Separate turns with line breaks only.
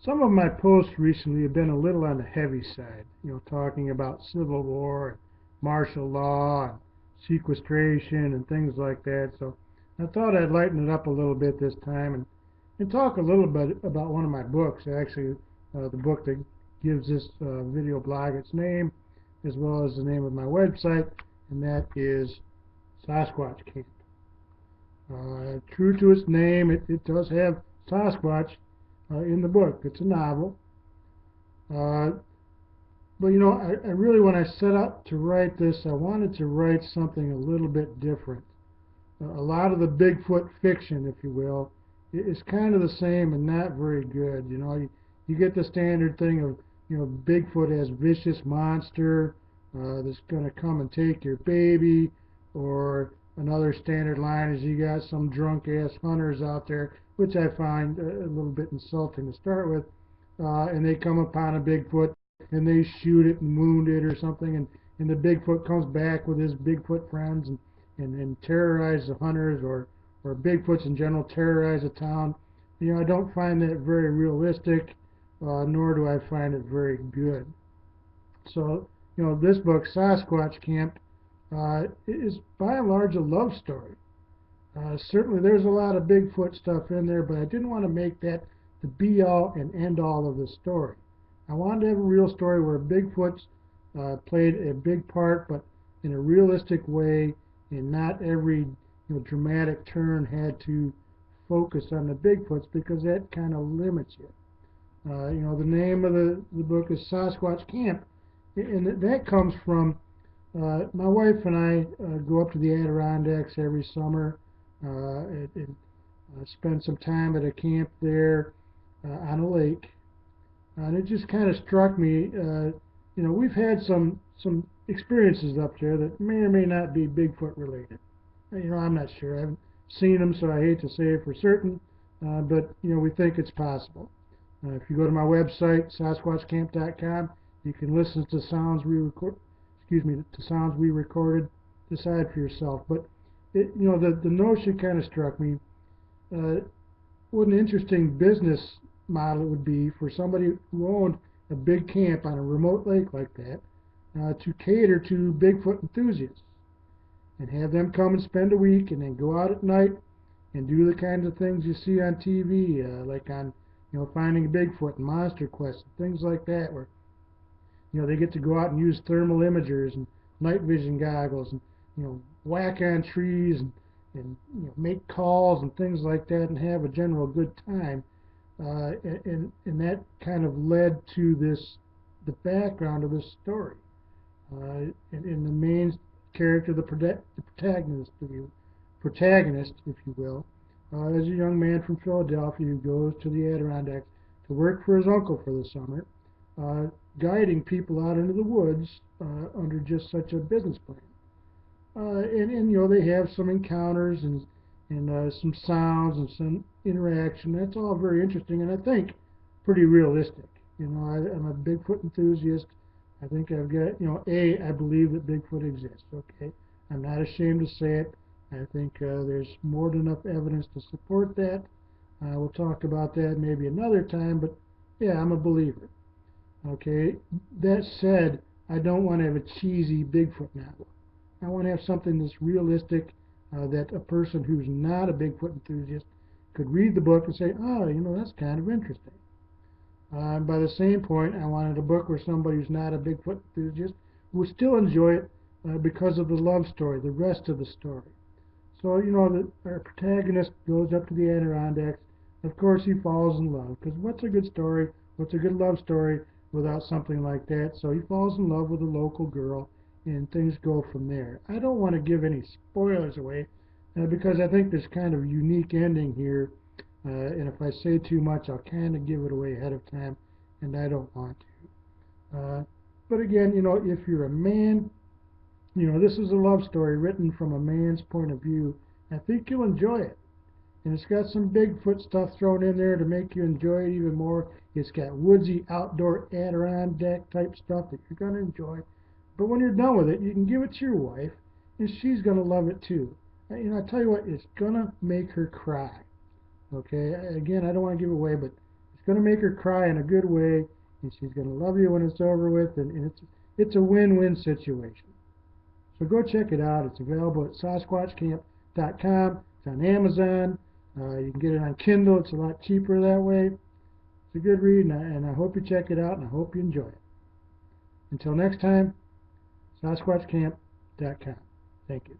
Some of my posts recently have been a little on the heavy side, talking about civil war and martial law and sequestration and things like that. So I thought I'd lighten it up a little bit this time and talk a little bit about one of my books, actually, the book that gives this video blog its name, as well as the name of my website, and that is Sasquatch Camp. True to its name, it does have Sasquatch in the book. It's a novel. But I really, when I set out to write this, I wanted to write something a little bit different. A lot of the Bigfoot fiction, if you will, is kind of the same and not very good. You get the standard thing of, Bigfoot as vicious monster that's going to come and take your baby, or another standard line is you got some drunk-ass hunters out there, which I find a little bit insulting to start with, and they come upon a Bigfoot and they shoot it and wound it or something, and the Bigfoot comes back with his Bigfoot friends and terrorize the hunters, or Bigfoots in general terrorize a town. I don't find that very realistic, nor do I find it very good. So, this book, Sasquatch Camp, is by and large a love story. Certainly there's a lot of Bigfoot stuff in there, but I didn't want to make that the be-all and end-all of the story. I wanted to have a real story where Bigfoot played a big part, but in a realistic way, and not every dramatic turn had to focus on the Bigfoots, because that kind of limits you. The name of the book is Sasquatch Camp, and that comes from my wife and I go up to the Adirondacks every summer and spend some time at a camp there on a lake. And it just kind of struck me, we've had some experiences up there that may or may not be Bigfoot related. I'm not sure. I haven't seen them, so I hate to say it for certain, but we think it's possible. If you go to my website, sasquatchcamp.com, you can listen to sounds we recorded. Decide for yourself. But the notion kind of struck me. What an interesting business model it would be for somebody who owned a big camp on a remote lake like that to cater to Bigfoot enthusiasts and have them come and spend a week and then go out at night and do the kinds of things you see on TV, like on Finding Bigfoot and Monster Quest and things like that, where they get to go out and use thermal imagers and night vision goggles and whack on trees and make calls and things like that and have a general good time. And that kind of led to the background of this story. And the main character, the protagonist, if you will, is a young man from Philadelphia who goes to the Adirondacks to work for his uncle for the summer, guiding people out into the woods under just such a business plan. And they have some encounters and some sounds and some interaction. That's all very interesting, and I think pretty realistic. I'm a Bigfoot enthusiast. I think I've got, I believe that Bigfoot exists. Okay, I'm not ashamed to say it. I think there's more than enough evidence to support that. We'll talk about that maybe another time, but yeah, I'm a believer. Okay, that said, I don't want to have a cheesy Bigfoot novel. I want to have something that's realistic, that a person who's not a Bigfoot enthusiast could read the book and say, oh, that's kind of interesting. By the same point, I wanted a book where somebody who's not a Bigfoot enthusiast would still enjoy it because of the love story, the rest of the story. So, our protagonist goes up to the Adirondacks. Of course, he falls in love, because what's a good story? What's a good love story without something like that? So he falls in love with a local girl, and things go from there. I don't want to give any spoilers away, because I think there's kind of a unique ending here, and if I say too much, I'll kind of give it away ahead of time, and I don't want to. But again, if you're a man, this is a love story written from a man's point of view. I think you'll enjoy it. And it's got some Bigfoot stuff thrown in there to make you enjoy it even more. It's got woodsy, outdoor, Adirondack type stuff that you're going to enjoy. But when you're done with it, you can give it to your wife, and she's going to love it too. I tell you what, it's going to make her cry. Okay? Again, I don't want to give it away, but it's going to make her cry in a good way, and she's going to love you when it's over with, and it's a win-win situation. So go check it out. It's available at sasquatchcamp.com. It's on Amazon. You can get it on Kindle. It's a lot cheaper that way. It's a good read, and I hope you check it out, and I hope you enjoy it. Until next time, sasquatchcamp.com. Thank you.